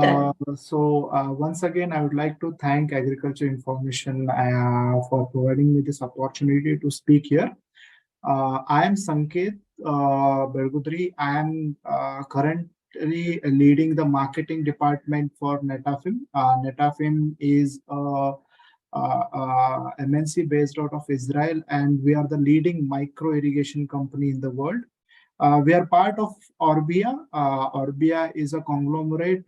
Done. Once again, I would like to thank Agriculture Information for providing me this opportunity to speak here. I am Sanket Belgudri. I am currently leading the marketing department for Netafim. Netafim is MNC based out of Israel, and we are the leading micro irrigation company in the world. We are part of Orbia. Orbia is a conglomerate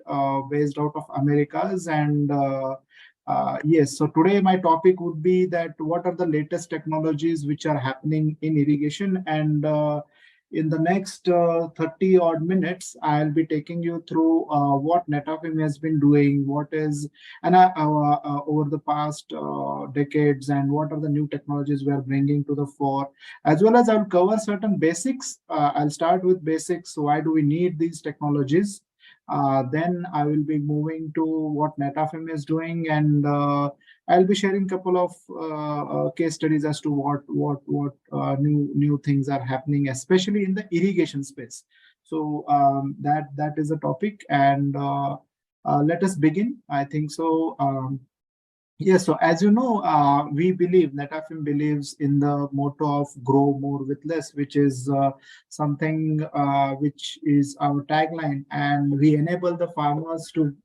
based out of Americas. And yes, so today my topic would be that what are the latest technologies which are happening in irrigation. And in the next 30 odd minutes, I'll be taking you through what Netafim has been doing, what is, and over the past decades, and what are the new technologies we are bringing to the fore, as well as I'll cover certain basics. I'll start with basics. Why do we need these technologies? Then I will be moving to what Netafim is doing, and I'll be sharing a couple of case studies as to what new things are happening, especially in the irrigation space. So that is a topic, and let us begin. I think so. Yes, so as you know, Netafim believes in the motto of grow more with less, which is something which is our tagline, and we enable the farmers to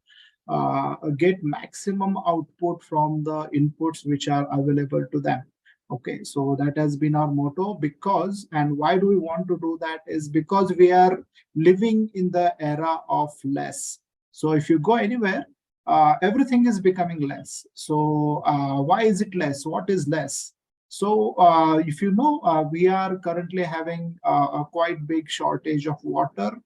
get maximum output from the inputs which are available to them. Okay, so that has been our motto. Because, and why do we want to do that, is because we are living in the era of less. So if you go anywhere, everything is becoming less. So why is it less? What is less? So if you know, we are currently having a quite big shortage of water.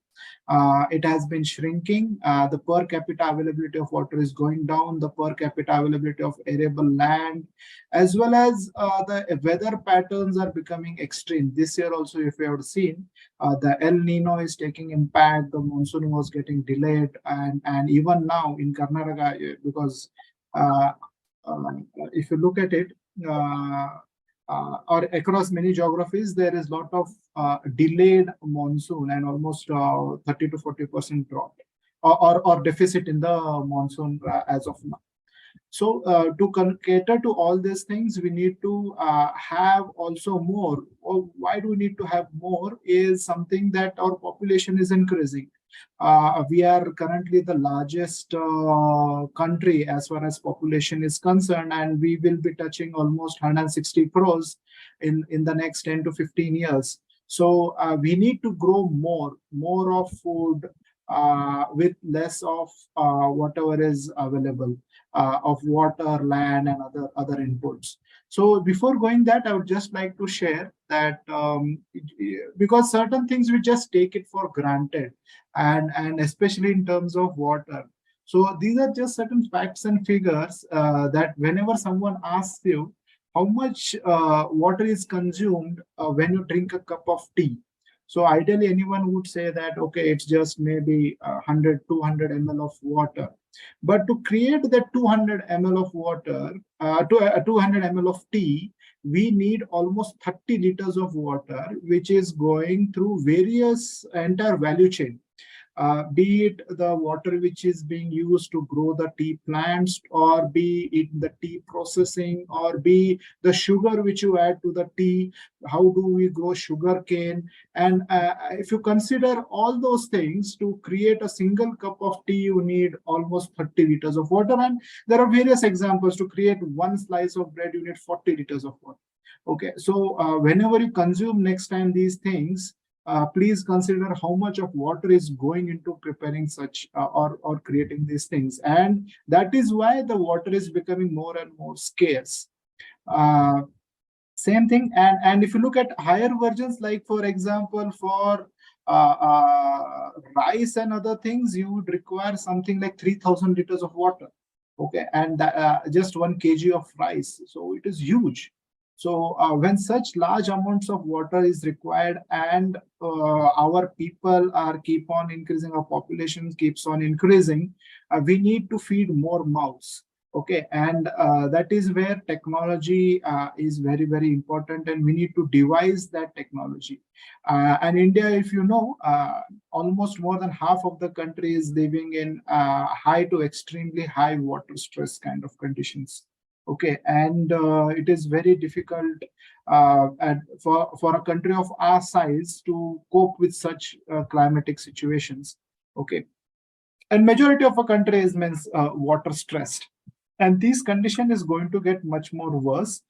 It has been shrinking. The per capita availability of water is going down. The per capita availability of arable land, as well as the weather patterns are becoming extreme. This year also, if you have seen, the El Nino is taking impact. The monsoon was getting delayed, and even now in Karnataka, because if you look at it, or across many geographies, there is a lot of delayed monsoon and almost 30 to 40% drop or deficit in the monsoon as of now. So to cater to all these things, we need to have also more. Why do we need to have more? Is something that our population is increasing. We are currently the largest country as far as population is concerned, and we will be touching almost 160 crores in the next 10 to 15 years. So we need to grow more of food with less of whatever is available of water, land, and other inputs. So before going that, I would just like to share that because certain things we just take it for granted, and especially in terms of water. So these are just certain facts and figures that whenever someone asks you how much water is consumed when you drink a cup of tea. So ideally, anyone would say that, okay, it's just maybe 100, 200 ml of water. But to create that 200 ml of water, 200 ml of tea, we need almost 30 liters of water, which is going through various entire value chain. Be it the water which is being used to grow the tea plants, or be it the tea processing, or be the sugar which you add to the tea. How do we grow sugar cane? And if you consider all those things, to create a single cup of tea, you need almost 30 liters of water. And there are various examples. To create one slice of bread, you need 40 liters of water. Okay, so whenever you consume next time these things, please consider how much of water is going into preparing such or creating these things. And that is why the water is becoming more and more scarce. Same thing. And if you look at higher versions, like for example, for rice and other things, you would require something like 3,000 liters of water. Okay, and just 1 kg of rice. So it is huge. So when such large amounts of water is required, and our people keep on increasing, our population keeps on increasing, we need to feed more mouths. Okay, and that is where technology is very, very important, and we need to devise that technology. And India, if you know, almost more than half of the country is living in high to extremely high water stress kind of conditions. Okay, and it is very difficult for a country of our size to cope with such climatic situations. Okay, and majority of a country is means water stressed, and this condition is going to get much more worse.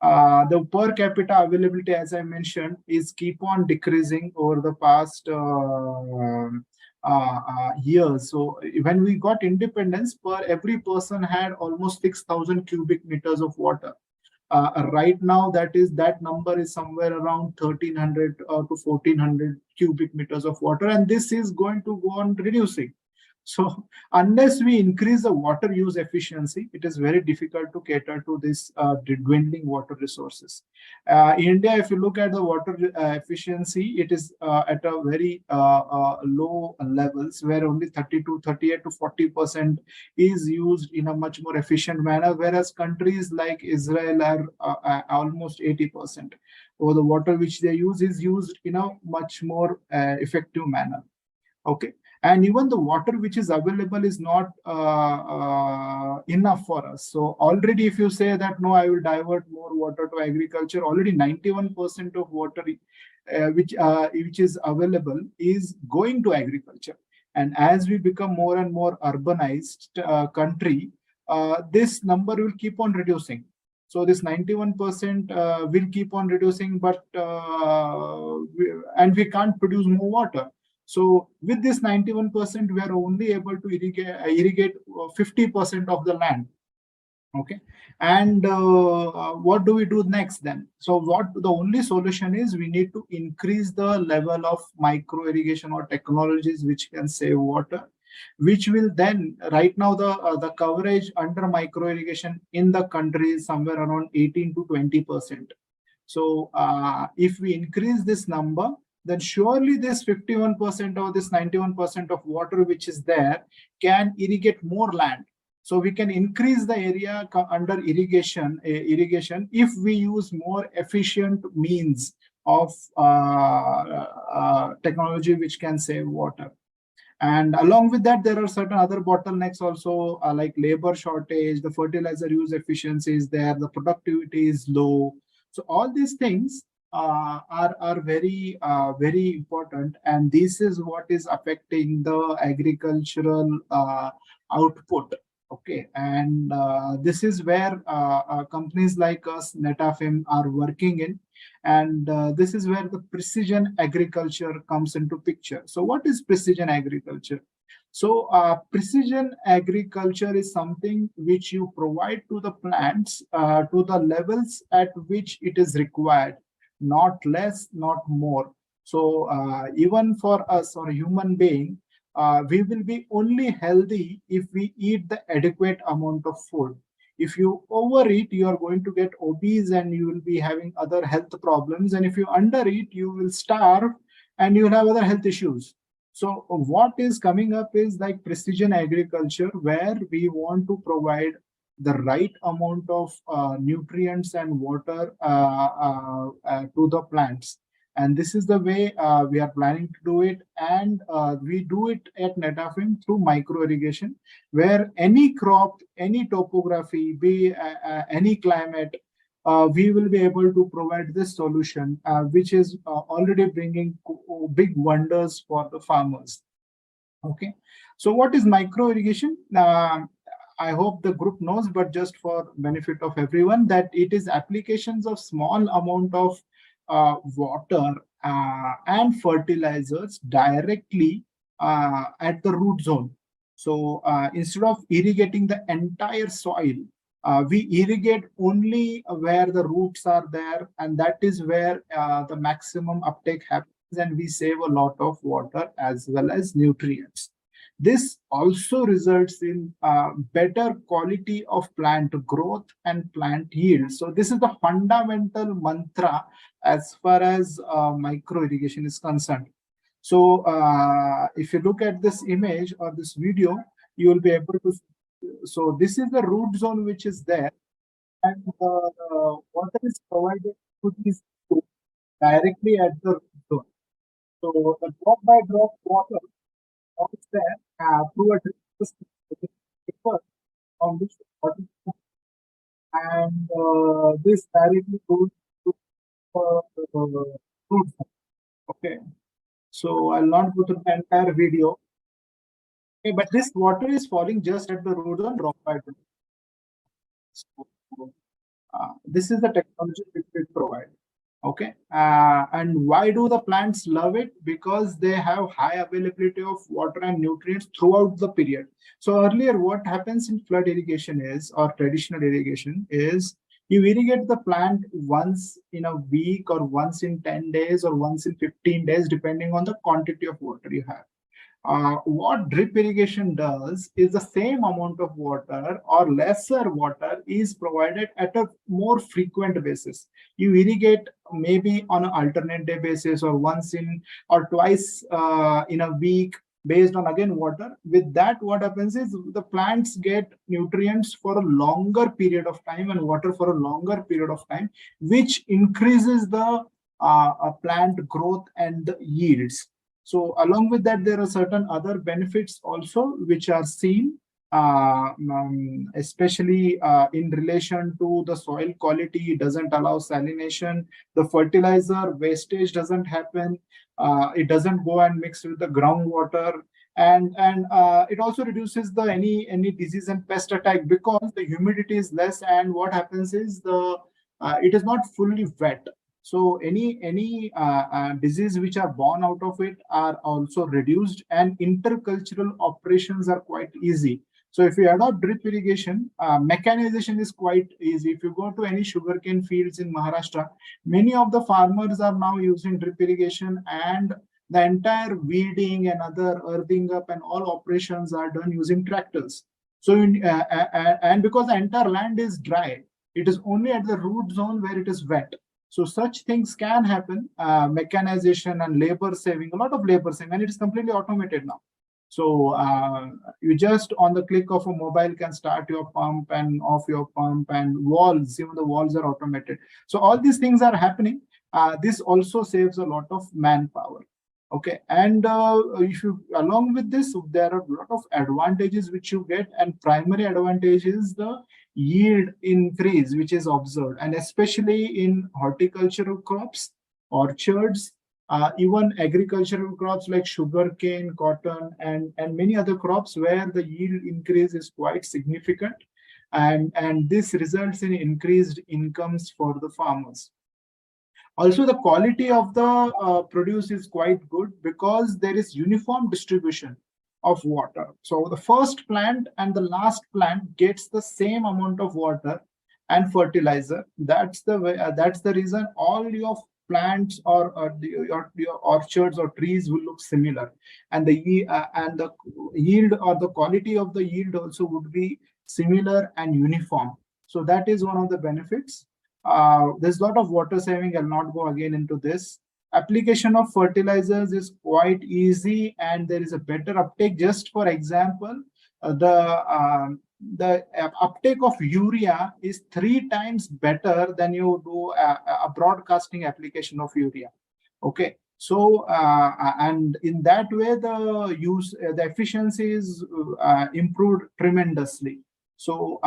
The per capita availability, as I mentioned, is keep on decreasing over the past years. So when we got independence, per every person had almost 6,000 cubic meters of water. Right now, that number is somewhere around 1,300 to 1,400 cubic meters of water, and this is going to go on reducing. So unless we increase the water use efficiency, it is very difficult to cater to this dwindling water resources. In India, if you look at the water efficiency, it is at a very low levels, where only 38 to 40% is used in a much more efficient manner, whereas countries like Israel are almost 80%. Or the water which they use is used in a much more effective manner. Okay, and even the water which is available is not enough for us. So already, if you say that no, I will divert more water to agriculture, already 91% of water which is available is going to agriculture. And as we become more and more urbanized country, this number will keep on reducing. So this 91% will keep on reducing, but and we can't produce more water. So with this 91%, we are only able to irrigate 50% of the land. Okay, and what do we do next then? So what the only solution is, we need to increase the level of micro irrigation or technologies which can save water, which will then, right now the coverage under micro irrigation in the country is somewhere around 18 to 20%. So if we increase this number, then surely this 51% or this 91% of water which is there can irrigate more land. So we can increase the area under irrigation if we use more efficient means of technology which can save water. And along with that, there are certain other bottlenecks also, like labor shortage, the fertilizer use efficiency is there, the productivity is low. So all these things are very very important, and this is what is affecting the agricultural output. Okay, and this is where companies like us, Netafim, are working in, and this is where the precision agriculture comes into picture. So what is precision agriculture? So precision agriculture is something which you provide to the plants to the levels at which it is required, not less, not more. So even for us or a human being, we will be only healthy if we eat the adequate amount of food. If you overeat, you are going to get obese and you will be having other health problems. And if you undereat, you will starve and you will have other health issues. So what is coming up is like precision agriculture, where we want to provide the right amount of nutrients and water to the plants. And this is the way we are planning to do it. And we do it at Netafim through micro irrigation, where any crop, any topography, be any climate, we will be able to provide this solution, which is already bringing big wonders for the farmers. Okay, so what is micro irrigation? I hope the group knows, but just for benefit of everyone, that it is applications of small amount of water and fertilizers directly at the root zone. So instead of irrigating the entire soil, we irrigate only where the roots are there, and that is where the maximum uptake happens, and we save a lot of water as well as nutrients. This also results in better quality of plant growth and plant yield. So this is the fundamental mantra as far as micro irrigation is concerned. So if you look at this image or this video, you will be able to so this is the root zone which is there, and water is provided to these roots directly at the root zone. So the drop by drop water comes there through a drip system on which the water is, and this directly goes to the root zone. Okay, so I'll not go through the entire video. Okay, but this water is falling just at the root zone, drop by drop. So, this is the technology which we provide. Okay, and why do the plants love it? Because they have high availability of water and nutrients throughout the period. So earlier, what happens in flood irrigation is, or traditional irrigation is, you irrigate the plant once in a week, or once in 10 days, or once in 15 days, depending on the quantity of water you have. What drip irrigation does is the same amount of water or lesser water is provided at a more frequent basis. You irrigate maybe on an alternate day basis, or once in or twice in a week, based on again water. With that, what happens is the plants get nutrients for a longer period of time and water for a longer period of time, which increases the plant growth and the yields. So along with that, there are certain other benefits also which are seen, especially in relation to the soil quality. It doesn't allow salination. The fertilizer wastage doesn't happen. It doesn't go and mix with the groundwater, and it also reduces the any disease and pest attack, because the humidity is less, and what happens is the it is not fully wet. So any disease which are born out of it are also reduced, and intercultural operations are quite easy. So if you adopt drip irrigation, mechanization is quite easy. If you go to any sugarcane fields in Maharashtra, many of the farmers are now using drip irrigation, and the entire weeding and other earthing up and all operations are done using tractors. So and because the entire land is dry, it is only at the root zone where it is wet. So such things can happen, mechanization and labor saving, a lot of labor saving, and it is completely automated now. So you just on the click of a mobile can start your pump and off your pump, and walls, even the walls are automated. So all these things are happening. This also saves a lot of manpower. Okay, and if you along with this, there are a lot of advantages which you get, and primary advantage is the yield increase which is observed, and especially in horticultural crops, orchards, even agricultural crops like sugarcane, cotton, and many other crops, where the yield increase is quite significant, and this results in increased incomes for the farmers. Also, the quality of the produce is quite good, because there is uniform distribution of water. So the first plant and the last plant gets the same amount of water and fertilizer. That's the way. That's the reason all your plants or your orchards or trees will look similar, and the yield or the quality of the yield also would be similar and uniform. So that is one of the benefits. There's a lot of water saving. I'll not go again into this. Application of fertilizers is quite easy, and there is a better uptake. Just for example, the uptake of urea is 3 times better than you do a broadcasting application of urea. Okay, so and in that way, the efficiency is improved tremendously. So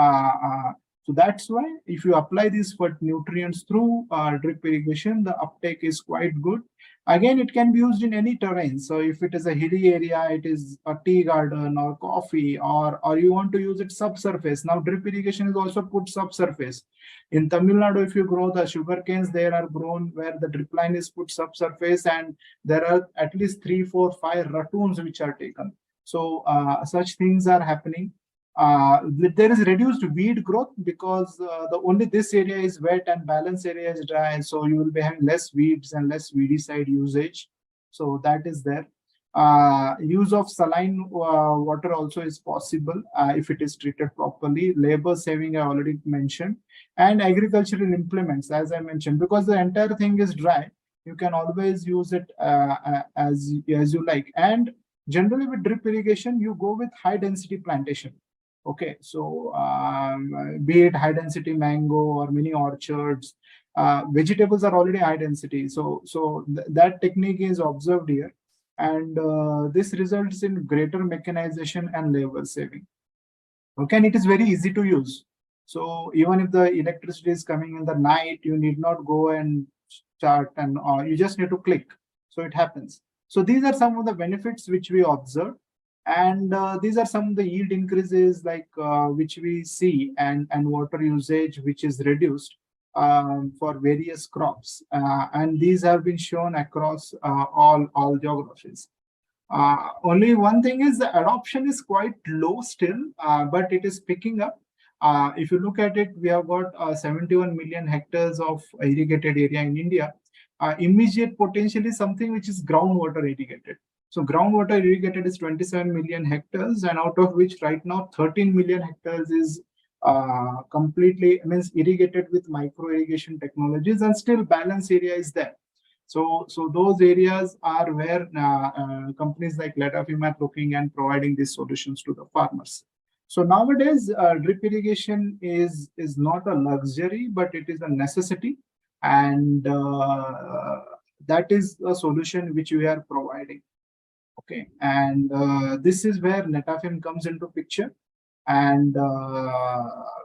so that's why if you apply these nutrients through drip irrigation, the uptake is quite good. Again, it can be used in any terrain. So if it is a hilly area, it is a tea garden or coffee, or you want to use it subsurface. Now drip irrigation is also put subsurface. In Tamil Nadu, if you grow the sugar canes, they are grown where the drip line is put subsurface, and there are at least 3, 4, 5 ratoons which are taken. So such things are happening. There is reduced weed growth, because the only this area is wet and balance area is dry, so you will be having less weeds and less weedicide usage. So that is there. Use of saline water also is possible if it is treated properly. Labor saving I already mentioned, and agricultural implements, as I mentioned, because the entire thing is dry, you can always use it as you like. And generally with drip irrigation, you go with high density plantation. Okay, so be it high density mango or mini orchards, vegetables are already high density. So that technique is observed here, and this results in greater mechanization and labor saving. Okay, and it is very easy to use. So even if the electricity is coming in the night, you need not go and start, and you just need to click. So it happens. So these are some of the benefits which we observe, and these are some of the yield increases like which we see, and water usage which is reduced for various crops, and these have been shown across all geographies. Only one thing is the adoption is quite low still, but it is picking up. If you look at it, we have got 71 million hectares of irrigated area in India. Immediate potential is something which is groundwater irrigated. So groundwater irrigated is 27 million hectares, and out of which right now 13 million hectares is completely means irrigated with micro irrigation technologies, and still balance area is there. So those areas are where companies like Netafim are looking and providing these solutions to the farmers. So nowadays, drip irrigation is not a luxury, but it is a necessity, and that is a solution which we are providing. Okay, and this is where Netafim comes into picture. And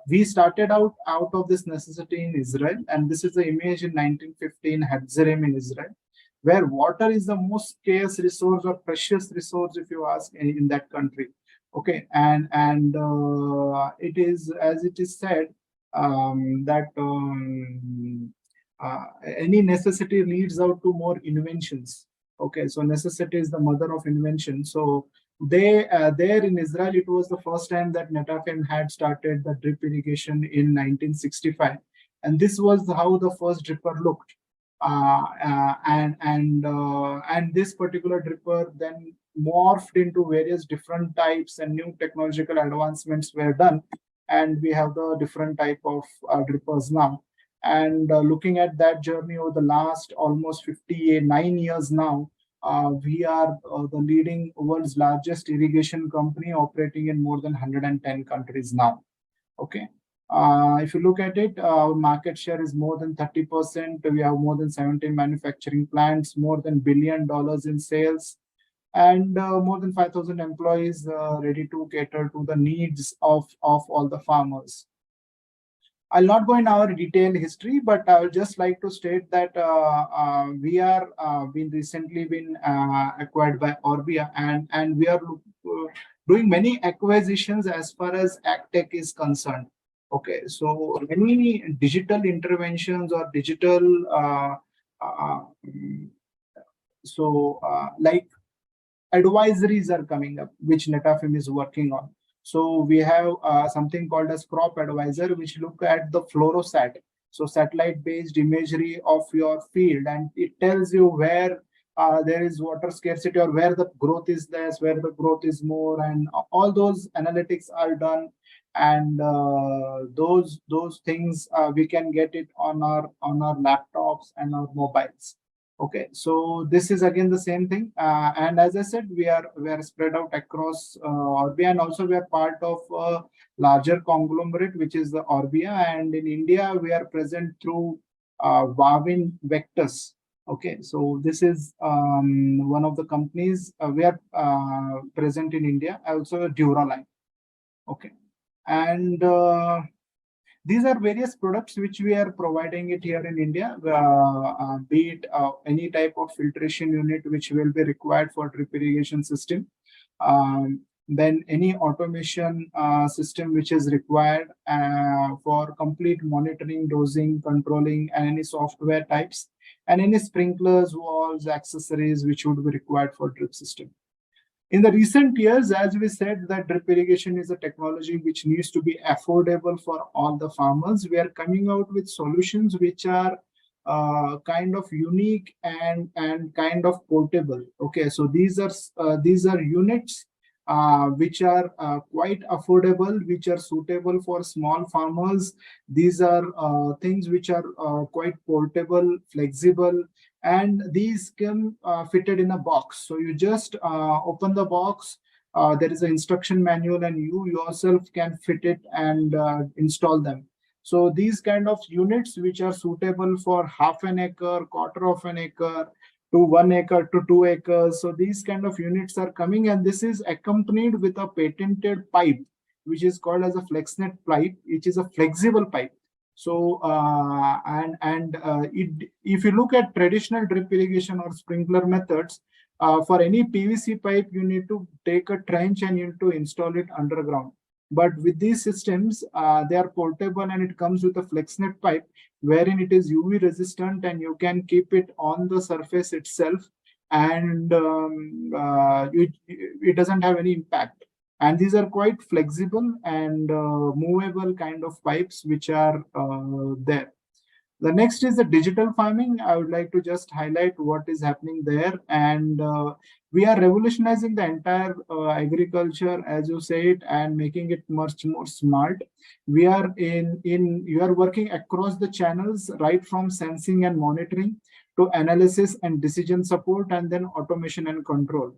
we started out of this necessity in Israel, and this is the image in 1915 Hatzerim in Israel, where water is the most scarce resource or precious resource, if you ask, in that country. Okay, and it is, as it is said, that any necessity leads out to more inventions. Okay, so necessity is the mother of invention. So they there in Israel, it was the first time that Netafim had started the drip irrigation in 1965, and this was how the first dripper looked. And this particular dripper then morphed into various different types, and new technological advancements were done, and we have the different type of drippers now. And looking at that journey over the last almost 59 years now, we are the leading world's largest irrigation company, operating in more than 110 countries now. Okay. If you look at it, our market share is more than 30%. We have more than 17 manufacturing plants, more than $1 billion in sales, and more than 5,000 employees ready to cater to the needs of all the farmers. I'll not go in our detailed history, but I would just like to state that we are recently been acquired by Orbia, and we are doing many acquisitions as far as AgTech is concerned. Okay, so many digital interventions or digital like advisories are coming up, which Netafim is working on. So we have something called as Crop Advisor, which look at the fluorosat, so satellite-based imagery of your field, and it tells you where there is water scarcity or where the growth is less, where the growth is more, and all those analytics are done. And those things we can get it on our laptops and our mobiles. Okay, so this is again the same thing, and as I said, we are spread out across Orbia, and also we are part of a larger conglomerate, which is the Orbia, and in India we are present through Wavin Vectors. Okay, so this is one of the companies we are present in India, also Duraline. Okay, and these are various products which we are providing it here in India, be it any type of filtration unit which will be required for drip irrigation system, then any automation system which is required for complete monitoring, dosing, controlling, and any software types, and any sprinklers, valves, accessories which would be required for drip system. In the recent years, as we said, that drip irrigation is a technology which needs to be affordable for all the farmers. We are coming out with solutions which are kind of unique and kind of portable. Okay, so these are units which are quite affordable, which are suitable for small farmers. These are things which are quite portable, flexible, and these can fitted in a box. So you just open the box, there is an instruction manual, and you yourself can fit it and install them. So these kind of units which are suitable for half an acre, quarter of an acre, to 1 acre to 2 acres. So these kind of units are coming, and this is accompanied with a patented pipe, which is called as a FlexNet pipe, which is a flexible pipe. So if you look at traditional drip irrigation or sprinkler methods, for any PVC pipe, you need to take a trench and you need to install it underground. But with these systems, they are portable, and it comes with a FlexNet pipe, wherein it is UV resistant and you can keep it on the surface itself, and it doesn't have any impact. And these are quite flexible and movable kind of pipes which are there. The next is the digital farming. I would like to just highlight what is happening there. And we are revolutionizing the entire agriculture, as you said, and making it much more smart. We are you are working across the channels, right from sensing and monitoring to analysis and decision support, and then automation and control.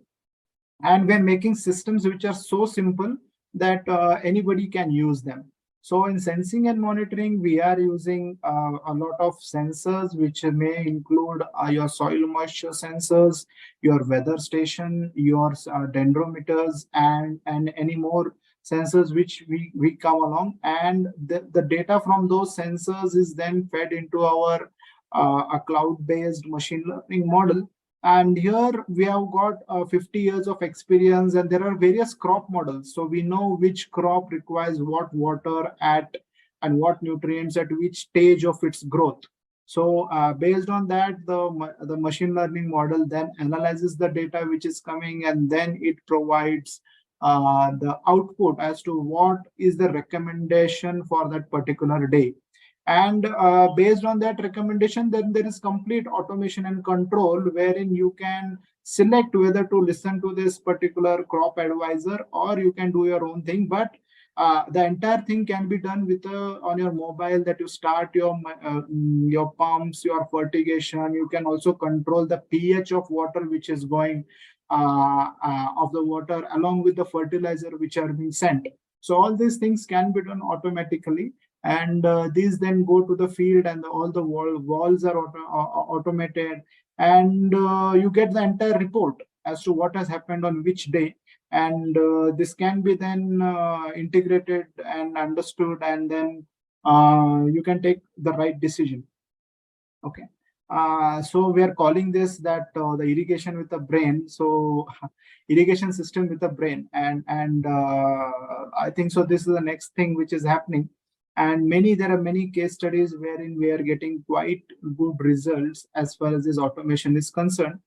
And we're making systems which are so simple that anybody can use them. So in sensing and monitoring, we are using a lot of sensors, which may include your soil moisture sensors, your weather station, your dendrometers, and any more sensors which we come along. And the data from those sensors is then fed into our a cloud-based machine learning model. And here we have got 50 years of experience, and there are various crop models. So we know which crop requires what water at and what nutrients at which stage of its growth. So based on that, the machine learning model then analyzes the data which is coming, and then it provides the output as to what is the recommendation for that particular day. And based on that recommendation, then there is complete automation and control, wherein you can select whether to listen to this particular crop advisor or you can do your own thing. But the entire thing can be done with on your mobile, that you start your pumps, your fertigation. You can also control the pH of water which is going of the water, along with the fertilizer which are being sent. So all these things can be done automatically. And these then go to the field, and all the walls are automated, and you get the entire report as to what has happened on which day. And this can be then integrated and understood, and then you can take the right decision. Okay. So we are calling this that the irrigation with a brain. So irrigation system with a brain, and I think so. This is the next thing which is happening. And there are many case studies wherein we are getting quite good results as far as this automation is concerned.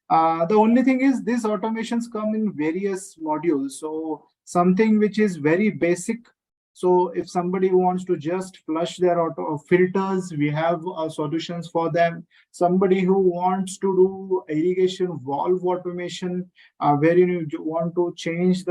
The only thing is, these automations come in various modules. So something which is very basic. So if somebody wants to just flush their filters, we have solutions for them. Somebody who wants to do irrigation valve automation, wherein you want to change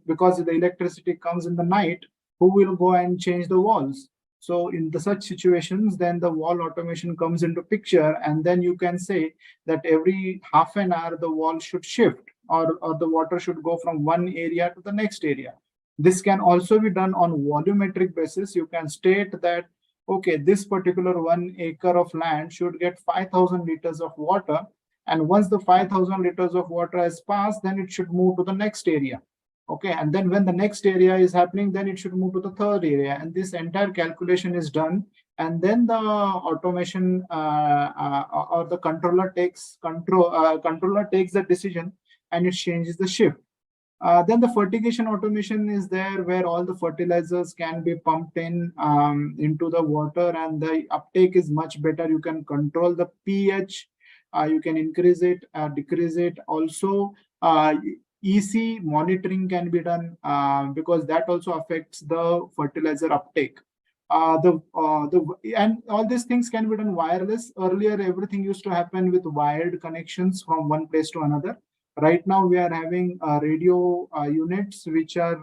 because the electricity comes in the night, who will go and change the valves. So in such situations, then the valve automation comes into picture, and then you can say that every half an hour the valve should shift, or the water should go from one area to the next area. This can also be done on volumetric basis. You can state that, okay, this particular 1 acre of land should get 5,000 liters of water. And once the 5,000 liters of water has passed, then it should move to the next area. Okay, and then when the next area is happening, then it should move to the third area, and this entire calculation is done. And then the automation or the controller takes the decision, and it changes the shift. Then the fertigation automation is there, where all the fertilizers can be pumped into the water, and the uptake is much better. You can control the pH, you can increase it, decrease it. Also, EC monitoring can be done because that also affects the fertilizer uptake. And all these things can be done wireless. Earlier, everything used to happen with wired connections from one place to another. Right now, we are having radio units, which are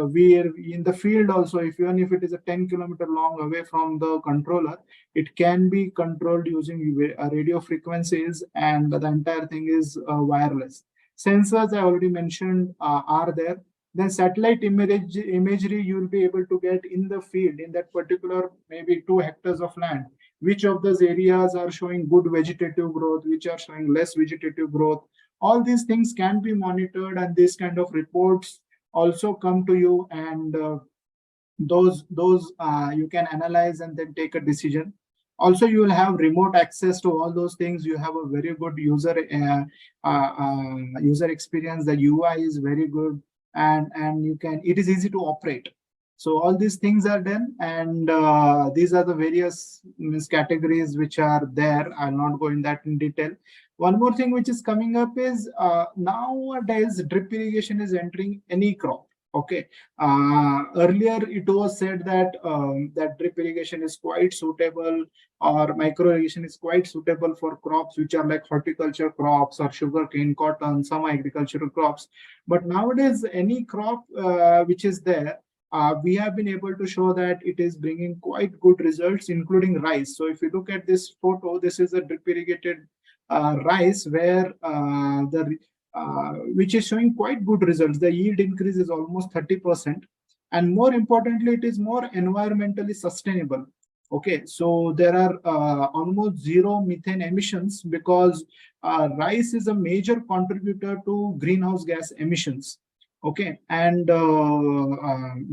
we are in the field also. Even if it is a 10-kilometer long away from the controller, it can be controlled using radio frequencies, and the entire thing is wireless. Sensors I already mentioned are there. Then satellite imagery you will be able to get in the field, in that particular maybe 2 hectares of land. Which of those areas are showing good vegetative growth, which are showing less vegetative growth. All these things can be monitored, and these kind of reports also come to you, and those you can analyze and then take a decision. Also, you will have remote access to all those things. You have a very good user experience. The UI is very good, and it is easy to operate. So all these things are done, and these are the various categories which are there. I'll not go in that in detail. One more thing which is coming up is nowadays drip irrigation is entering any crop. Okay. Earlier it was said that that drip irrigation is quite suitable, or micro irrigation is quite suitable for crops which are like horticulture crops or sugarcane, cotton, some agricultural crops. But nowadays, any crop which is there, we have been able to show that it is bringing quite good results, including rice. So if you look at this photo, this is a drip irrigated rice where which is showing quite good results. The yield increase is almost 30%. And more importantly, it is more environmentally sustainable. Okay, so there are almost zero methane emissions, because rice is a major contributor to greenhouse gas emissions. Okay, and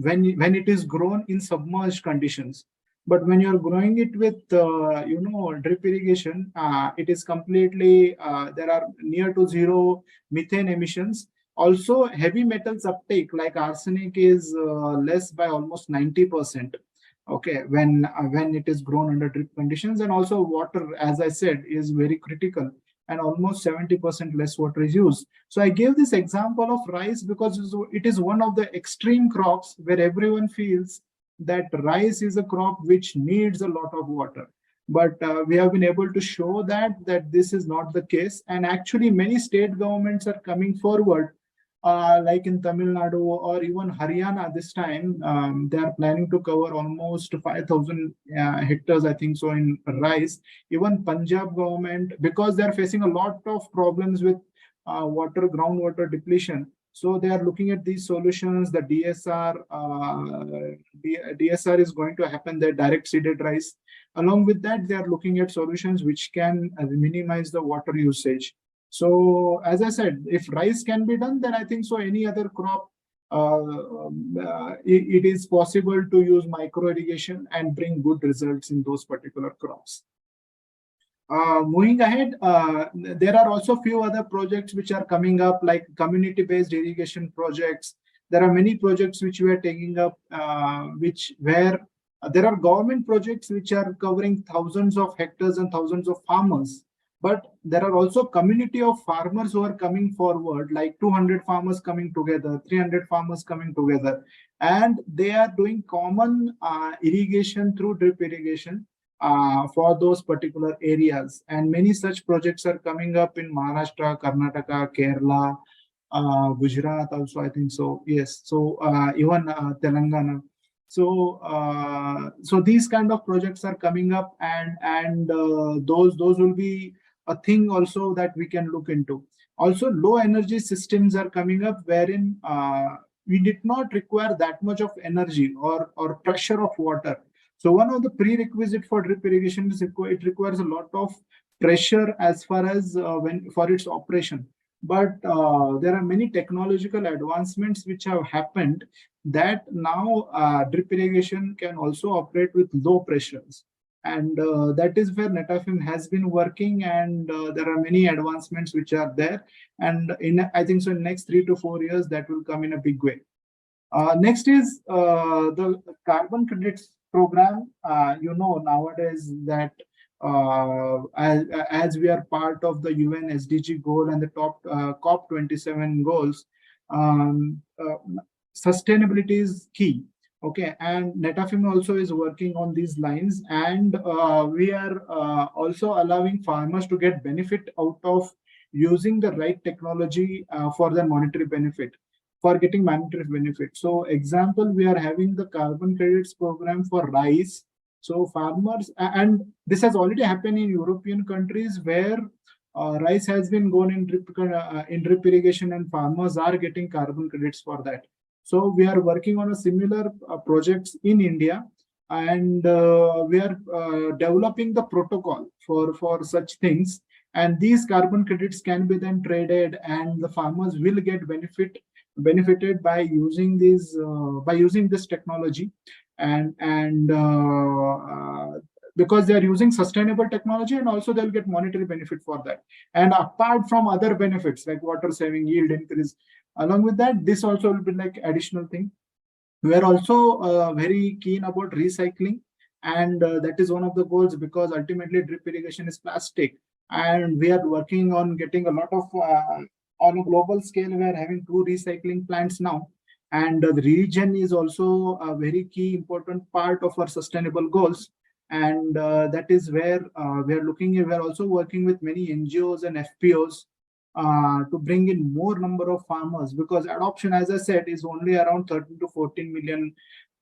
when it is grown in submerged conditions. But when you're growing it with, drip irrigation, it is completely, there are near to zero methane emissions. Also, heavy metals uptake like arsenic is less by almost 90%. Okay, when it is grown under drip conditions. And also water, as I said, is very critical, and almost 70% less water is used. So I gave this example of rice because it is one of the extreme crops where everyone feels that rice is a crop which needs a lot of water. But we have been able to show that this is not the case. And actually many state governments are coming forward, like in Tamil Nadu or even Haryana this time. They are planning to cover almost 5,000 hectares, I think so, in rice. Even Punjab government, because they are facing a lot of problems with groundwater depletion. So they are looking at these solutions. The DSR is going to happen, the direct seeded rice. Along with that, they are looking at solutions which can minimize the water usage. So as I said, if rice can be done, then I think so any other crop, it is possible to use micro irrigation and bring good results in those particular crops. Moving ahead, there are also a few other projects which are coming up, like community-based irrigation projects. There are many projects which we are taking up, where there are government projects which are covering thousands of hectares and thousands of farmers. But there are also community of farmers who are coming forward, like 200 farmers coming together, 300 farmers coming together, and they are doing common irrigation through drip irrigation for those particular areas. And many such projects are coming up in Maharashtra, Karnataka, Kerala, Gujarat also, I think so. Yes, so even Telangana. So so these kind of projects are coming up, and those will be a thing also that we can look into. Also, low energy systems are coming up, wherein we did not require that much of energy or pressure of water. So one of the prerequisite for drip irrigation is it requires a lot of pressure as far as for its operation. But there are many technological advancements which have happened, that now drip irrigation can also operate with low pressures. And that is where Netafim has been working, and there are many advancements which are there. And I think so in next 3 to 4 years, that will come in a big way. Next is the carbon credits program. Nowadays that as we are part of the UN SDG goal and the top COP27 goals, sustainability is key. Okay, and Netafim also is working on these lines, and we are also allowing farmers to get benefit out of using the right technology for their monetary benefit, for getting monetary benefit. So example, we are having the carbon credits program for rice. So farmers, and this has already happened in European countries, where rice has been gone in drip irrigation, and farmers are getting carbon credits for that. So we are working on a similar projects in India, and we are developing the protocol for such things. And these carbon credits can be then traded, and the farmers will get benefited by using this technology, and because they are using sustainable technology, and also they'll get monetary benefit for that. And apart from other benefits like water saving, yield increase, along with that, this also will be like additional thing. We are also very keen about recycling, and that is one of the goals, because ultimately drip irrigation is plastic, and we are working on getting a lot of on a global scale. We are having 2 recycling plants now, and the region is also a very key important part of our sustainable goals. And that is where we are looking. We are also working with many NGOs and FPOs to bring in more number of farmers, because adoption, as I said, is only around 13 to 14 million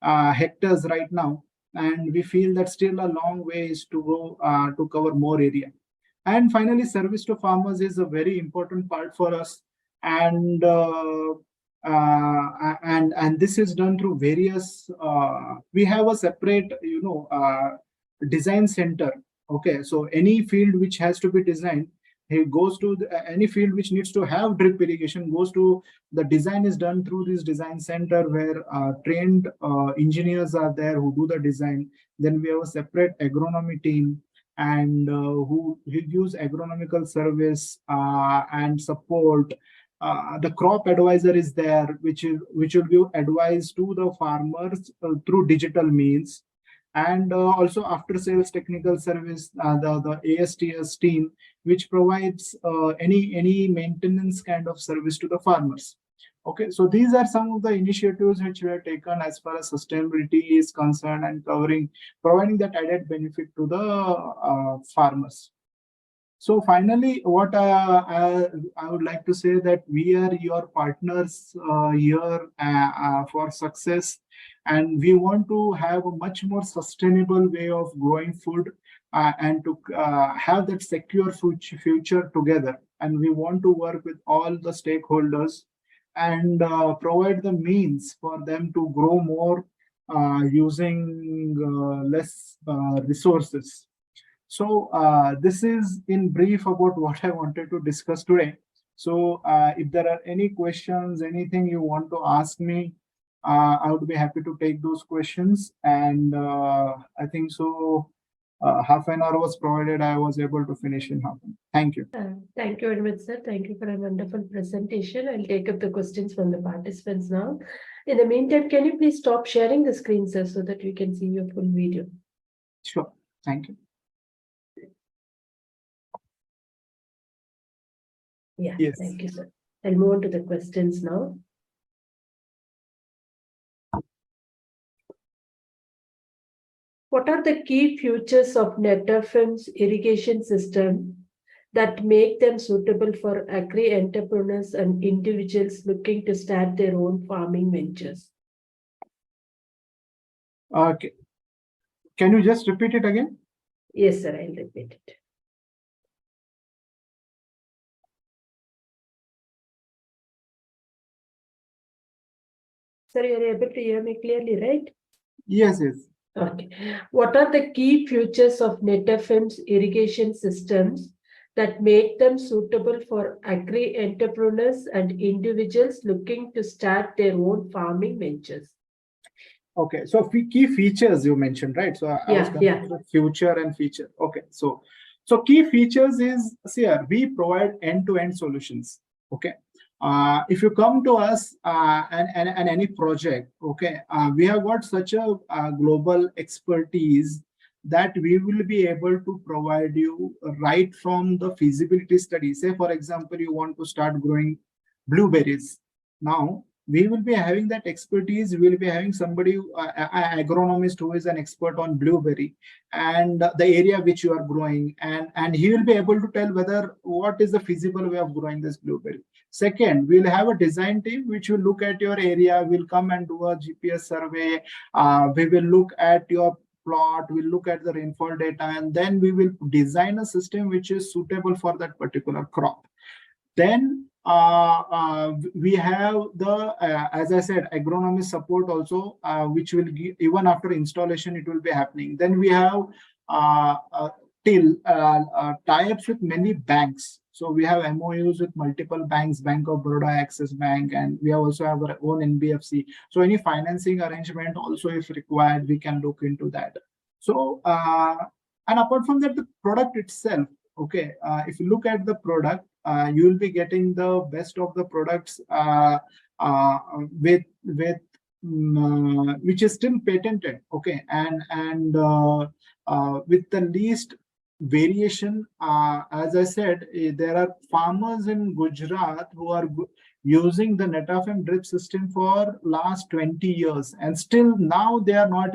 hectares right now, and we feel that still a long ways to go to cover more area. And finally, service to farmers is a very important part for us, and this is done through various. We have a separate, design center. Okay, so any field which has to be designed, it goes to any field which needs to have drip irrigation, goes to the design is done through this design center, where trained engineers are there who do the design. Then we have a separate agronomy team, and who use agronomical service and support. The crop advisor is there, which will be advised to the farmers through digital means. And also after sales technical service, the ASTS team, which provides any maintenance kind of service to the farmers. Okay, so these are some of the initiatives which we have taken as far as sustainability is concerned, and providing that added benefit to the farmers. So finally, what I would like to say, that we are your partners here for success, and we want to have a much more sustainable way of growing food, and to have that secure future together. And we want to work with all the stakeholders, and provide the means for them to grow more using less resources. So this is in brief about what I wanted to discuss today. So if there are any questions, anything you want to ask me, I would be happy to take those questions. And I think so half an hour was provided. I was able to finish in half an hour. Thank you. Thank you very much, sir. Thank you for a wonderful presentation. I'll take up the questions from the participants now. In the meantime, can you please stop sharing the screen, sir, so that we can see your full video? Sure. Thank you. Yeah, yes. Thank you, sir. I'll move on to the questions now. What are the key features of Netafim's irrigation system that make them suitable for agri-entrepreneurs and individuals looking to start their own farming ventures? Okay. Can you just repeat it again? Yes, sir, I'll repeat it. Sir, you're able to hear me clearly, right? Yes, yes. Okay. What are the key features of Netafim's irrigation systems that make them suitable for agri-entrepreneurs and individuals looking to start their own farming ventures? Okay, so key features you mentioned, right? So I was considering future and feature. Okay, so key features is, see here, we provide end-to-end solutions. Okay. If you come to us and any project, okay, we have got such a global expertise that we will be able to provide you right from the feasibility study. Say, for example, you want to start growing blueberries. Now, we will be having that expertise. We will be having somebody, an agronomist who is an expert on blueberry and the area which you are growing, and he will be able to tell whether what is the feasible way of growing this blueberry. Second, we'll have a design team which will look at your area, will come and do a GPS survey. We will look at your plot, we'll look at the rainfall data, and then we will design a system which is suitable for that particular crop. Then we have the, as I said, agronomy support also, which will give, even after installation, it will be happening. Then we have tie-ups with many banks. So we have MOUs with multiple banks, Bank of Baroda, Axis Bank, and we also have our own NBFC. So any financing arrangement also, if required, we can look into that. So, and apart from that, the product itself, okay, if you look at the product, you will be getting the best of the products which is still patented, okay, and with the least variation. As I said, there are farmers in Gujarat who are using the Netafim drip system for last 20 years, and still now they have not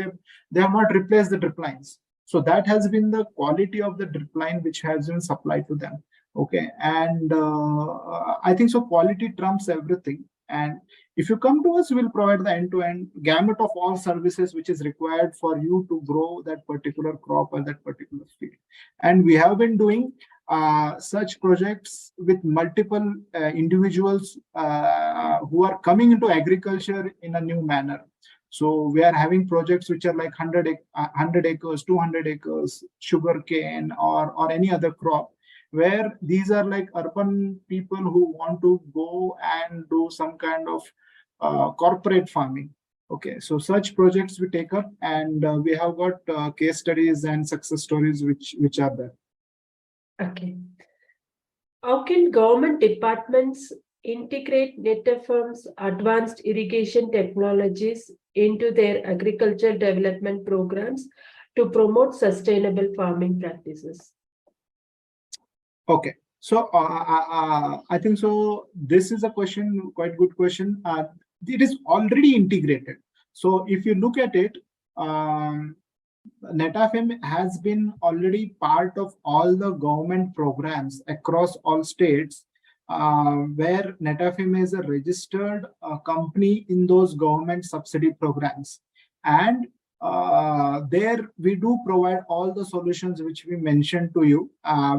replaced the drip lines. So that has been the quality of the drip line which has been supplied to them. Okay, and I think so quality trumps everything. And if you come to us, we'll provide the end-to-end gamut of all services which is required for you to grow that particular crop or that particular field. And we have been doing such projects with multiple individuals who are coming into agriculture in a new manner. So we are having projects which are like 100 acres, 200 acres, sugarcane, or any other crop, where these are like urban people who want to go and do some kind of corporate farming. Okay, so such projects we take up, and we have got case studies and success stories which are there. Okay. How can government departments integrate Netafim's advanced irrigation technologies into their agricultural development programs to promote sustainable farming practices? Okay, so I think so. This is a question, quite good question. It is already integrated. So if you look at it, Netafim has been already part of all the government programs across all states, where Netafim is a registered company in those government subsidy programs. And there we do provide all the solutions which we mentioned to you,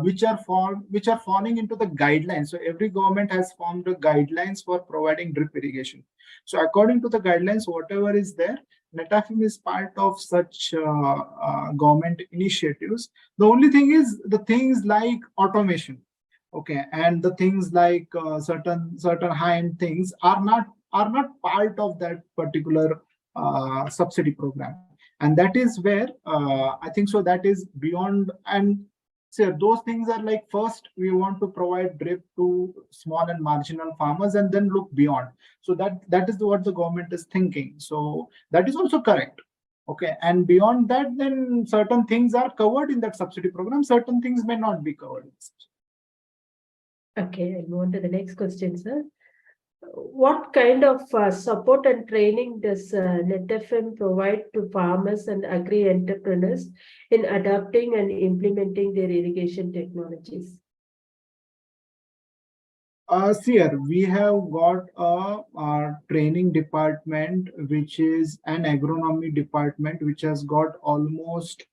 which are falling into the guidelines. So every government has formed the guidelines for providing drip irrigation. So according to the guidelines, whatever is there, Netafim is part of such government initiatives. The only thing is the things like automation, okay, and the things like certain high-end things are not part of that particular subsidy program. And that is where I think so that is beyond. And so those things are like, first we want to provide drip to small and marginal farmers, and then look beyond. So that is what the government is thinking. So that is also correct. Okay, and beyond that, then certain things are covered in that subsidy program. Certain things may not be covered. Okay, I'll move on to the next question, sir. What kind of support and training does Netafim provide to farmers and agri-entrepreneurs in adopting and implementing their irrigation technologies? Here we have got a training department, which is an agronomy department, which has got almost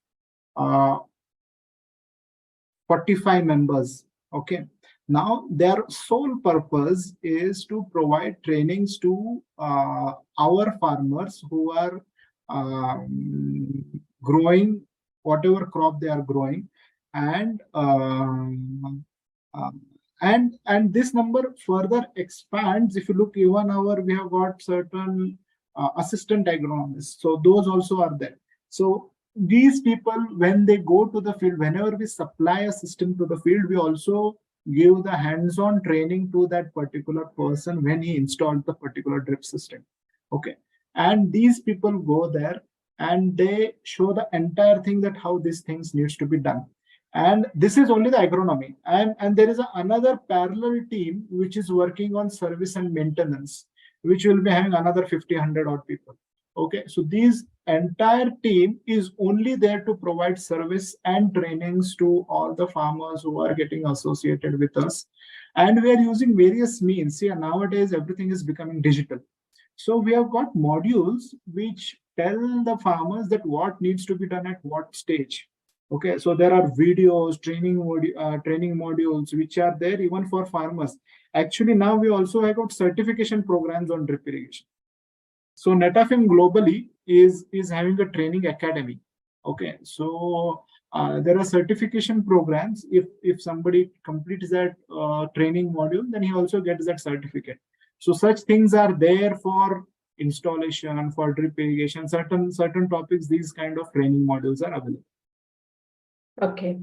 45 members. Okay. Now, their sole purpose is to provide trainings to our farmers who are growing whatever crop they are growing, and this number further expands. If you look, even we have got certain assistant agronomists, so those also are there. So these people, when they go to the field, whenever we supply a system to the field, we also give the hands-on training to that particular person when he installed the particular drip system. Okay, and these people go there and they show the entire thing, that how these things needs to be done. And this is only the agronomy, and there is another parallel team which is working on service and maintenance, which will be having another 50-100 odd people. Okay, so these entire team is only there to provide service and trainings to all the farmers who are getting associated with us. And we are using various means. See, nowadays everything is becoming digital. So we have got modules which tell the farmers that what needs to be done at what stage. Okay, so there are videos, training modules which are there even for farmers. Actually, now we also have got certification programs on drip irrigation. So Netafim globally is having a training academy. Okay, so there are certification programs. If somebody completes that training module, then he also gets that certificate. So such things are there for installation and for drip irrigation. Certain topics, these kind of training modules are available. Okay.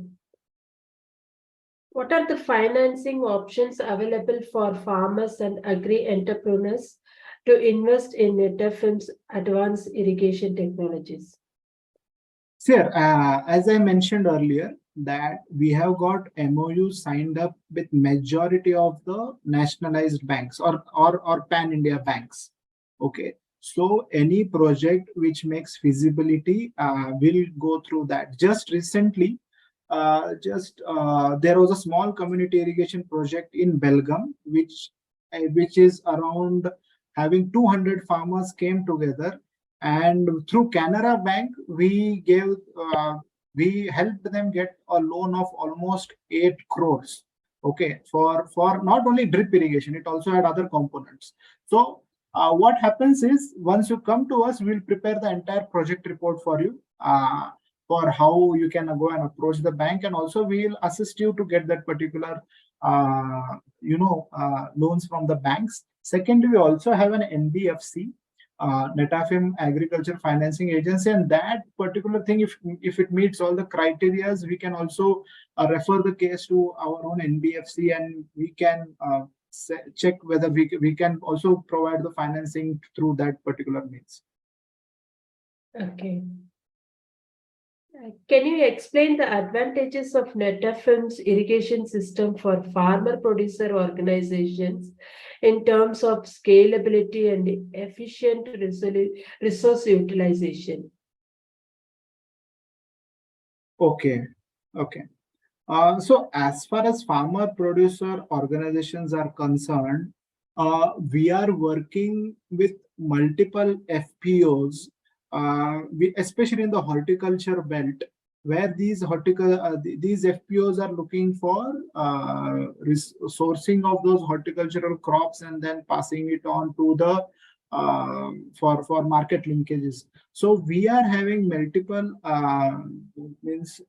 What are the financing options available for farmers and agri-entrepreneurs to invest in Netafim's advanced irrigation technologies? Sir, as I mentioned earlier, that we have got MOUs signed up with majority of the nationalized banks or pan-India banks. Okay, so any project which makes feasibility will go through that. Just recently, there was a small community irrigation project in Belgaum, which is around having 200 farmers came together, and through Canara Bank we helped them get a loan of almost 8 crores. Okay, for not only drip irrigation, it also had other components. So what happens is, once you come to us, we'll prepare the entire project report for you, for how you can go and approach the bank, and also we'll assist you to get that particular loans from the banks. Secondly, we also have an NBFC, Netafim Agriculture Financing Agency, and that particular thing, if it meets all the criterias, we can also refer the case to our own NBFC, and we can check whether we can also provide the financing through that particular means. Okay. Can you explain the advantages of Netafim's irrigation system for farmer producer organizations in terms of scalability and efficient resource utilization? Okay. So as far as farmer producer organizations are concerned, we are working with multiple FPOs, especially in the horticulture belt, where these FPOs are looking for sourcing of those horticultural crops and then passing it on to the for market linkages. So we are having multiple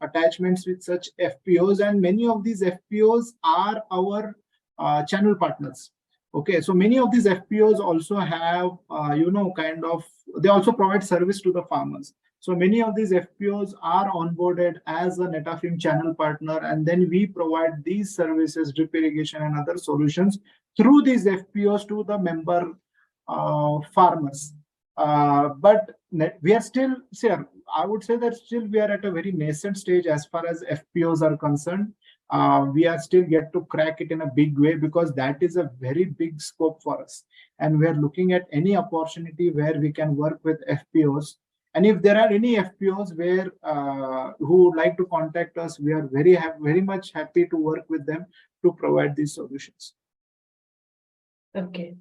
attachments with such FPOs, and many of these FPOs are our channel partners. Okay, so many of these FPOs also have they also provide service to the farmers. So many of these FPOs are onboarded as a Netafim channel partner, and then we provide these services, drip irrigation and other solutions, through these FPOs to the member farmers. But we are still, I would say that still we are at a very nascent stage as far as FPOs are concerned. We are still yet to crack it in a big way, because that is a very big scope for us, and we are looking at any opportunity where we can work with FPOs. And if there are any FPOs where who would like to contact us, we are very much happy to work with them to provide these solutions. Okay.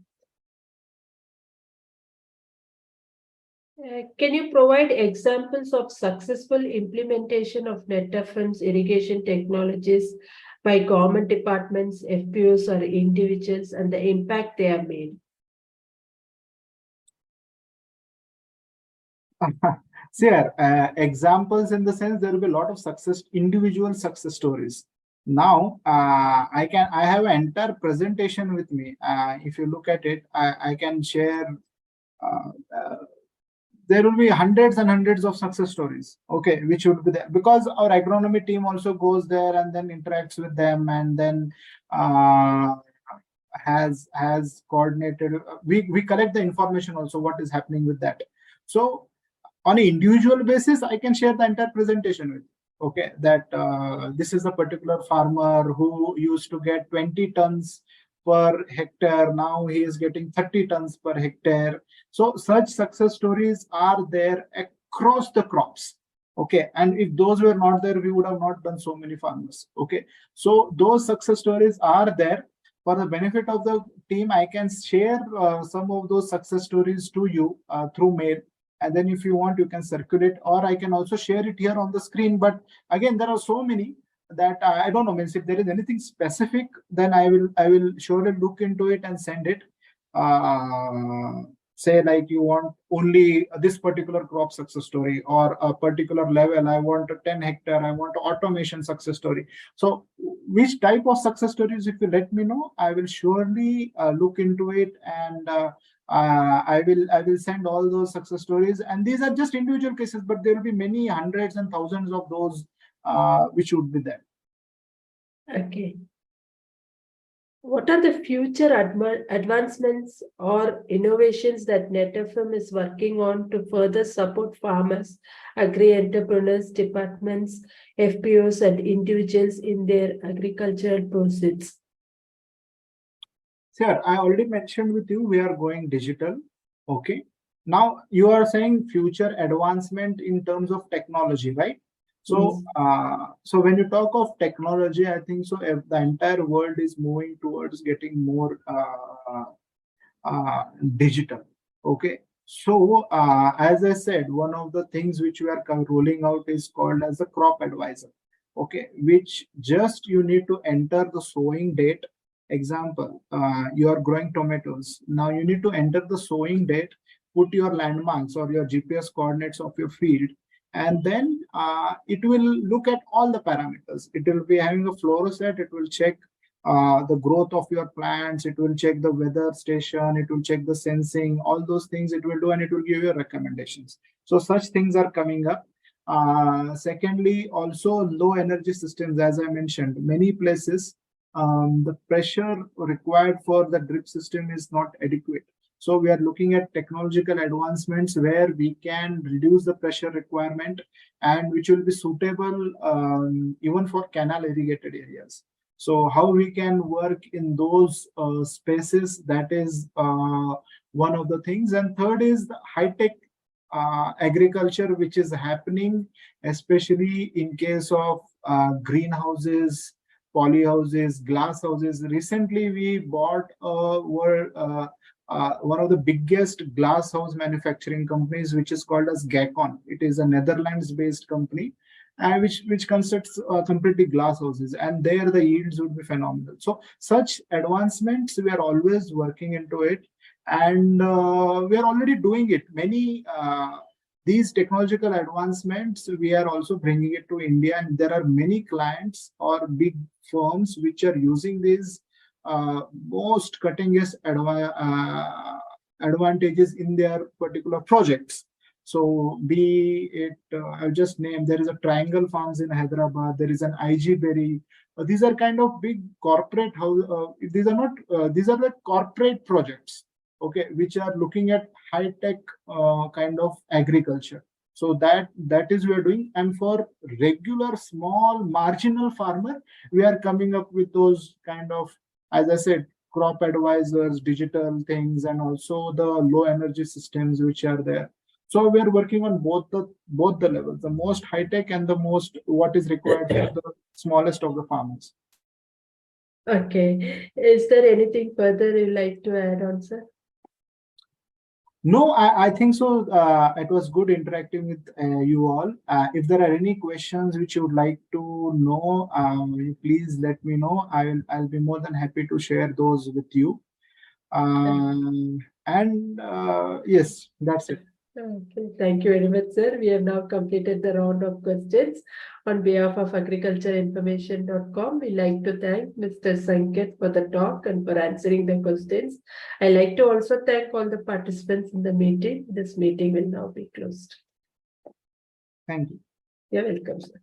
Can you provide examples of successful implementation of Netafim's irrigation technologies by government departments, FPOs, or individuals, and the impact they have made? Examples in the sense there will be a lot of individual success stories. Now, I have an entire presentation with me. If you look at it, I can share. There will be hundreds and hundreds of success stories, okay, which would be there, because our agronomy team also goes there and then interacts with them, and then has coordinated. We collect the information also, what is happening with that. So on an individual basis, I can share the entire presentation with you. Okay, that this is a particular farmer who used to get 20 tons per hectare. Now he is getting 30 tons per hectare. So such success stories are there across the crops. Okay, and if those were not there, we would have not done so many farmers. Okay, so those success stories are there. For the benefit of the team, I can share some of those success stories to you through mail. And then if you want, you can circulate, or I can also share it here on the screen. But again, there are so many that I don't know. Means if there is anything specific, then I will surely look into it and send it. Say like you want only this particular crop success story, or a particular level, I want a 10 hectare, I want automation success story. So which type of success stories, if you let me know, I will surely look into it, and I will send all those success stories. And these are just individual cases, but there will be many hundreds and thousands of those which would be there. Okay. What are the future advancements or innovations that Netafim is working on to further support farmers, agri-entrepreneurs, departments, FPOs, and individuals in their agricultural pursuits? Sir, I already mentioned with you, we are going digital. Okay. Now you are saying future advancement in terms of technology, right? So, so when you talk of technology, I think so if the entire world is moving towards getting more digital. Okay. So, as I said, one of the things which we are rolling out is called as the crop advisor. Okay, which just you need to enter the sowing date. Example, you are growing tomatoes. Now you need to enter the sowing date, put your landmarks or your GPS coordinates of your field, and then it will look at all the parameters. It will be having a fluorescent. It will check the growth of your plants. It will check the weather station. It will check the sensing. All those things it will do, and it will give you recommendations. So such things are coming up. Secondly, also low energy systems, as I mentioned, many places the pressure required for the drip system is not adequate. So we are looking at technological advancements where we can reduce the pressure requirement, and which will be suitable even for canal irrigated areas. So how we can work in those spaces, that is one of the things. And third is the high-tech agriculture, which is happening, especially in case of greenhouses, polyhouses, glass houses. Recently, we bought one of the biggest glass house manufacturing companies, which is called as Gacon. It is a Netherlands-based company, which constructs completely glass houses, and there the yields would be phenomenal. So such advancements, we are always working into it, and we are already doing it. Many these technological advancements, we are also bringing it to India, and there are many clients or big firms which are using these most cutting-edge advantages in their particular projects. So be it, I'll just name, there is a Triangle Farms in Hyderabad, there is an IG Berry. These are kind of big corporate house. These are not, these are the corporate projects, okay, which are looking at high-tech kind of agriculture. So that is we are doing. And for regular, small, marginal farmer, we are coming up with those kind of, as I said, crop advisors, digital things, and also the low energy systems which are there. So we are working on both the levels, the most high tech and the most what is required for the smallest of the farmers. Okay. Is there anything further you'd like to add on, sir? No, I think so. It was good interacting with you all. If there are any questions which you would like to know, please let me know. I'll be more than happy to share those with you. Yes, that's it. Okay, thank you very much, sir. We have now completed the round of questions. On behalf of agricultureinformation.com, we like to thank Mr. Sanket for the talk and for answering the questions. I like to also thank all the participants in the meeting. This meeting will now be closed. Thank you. You're welcome, sir.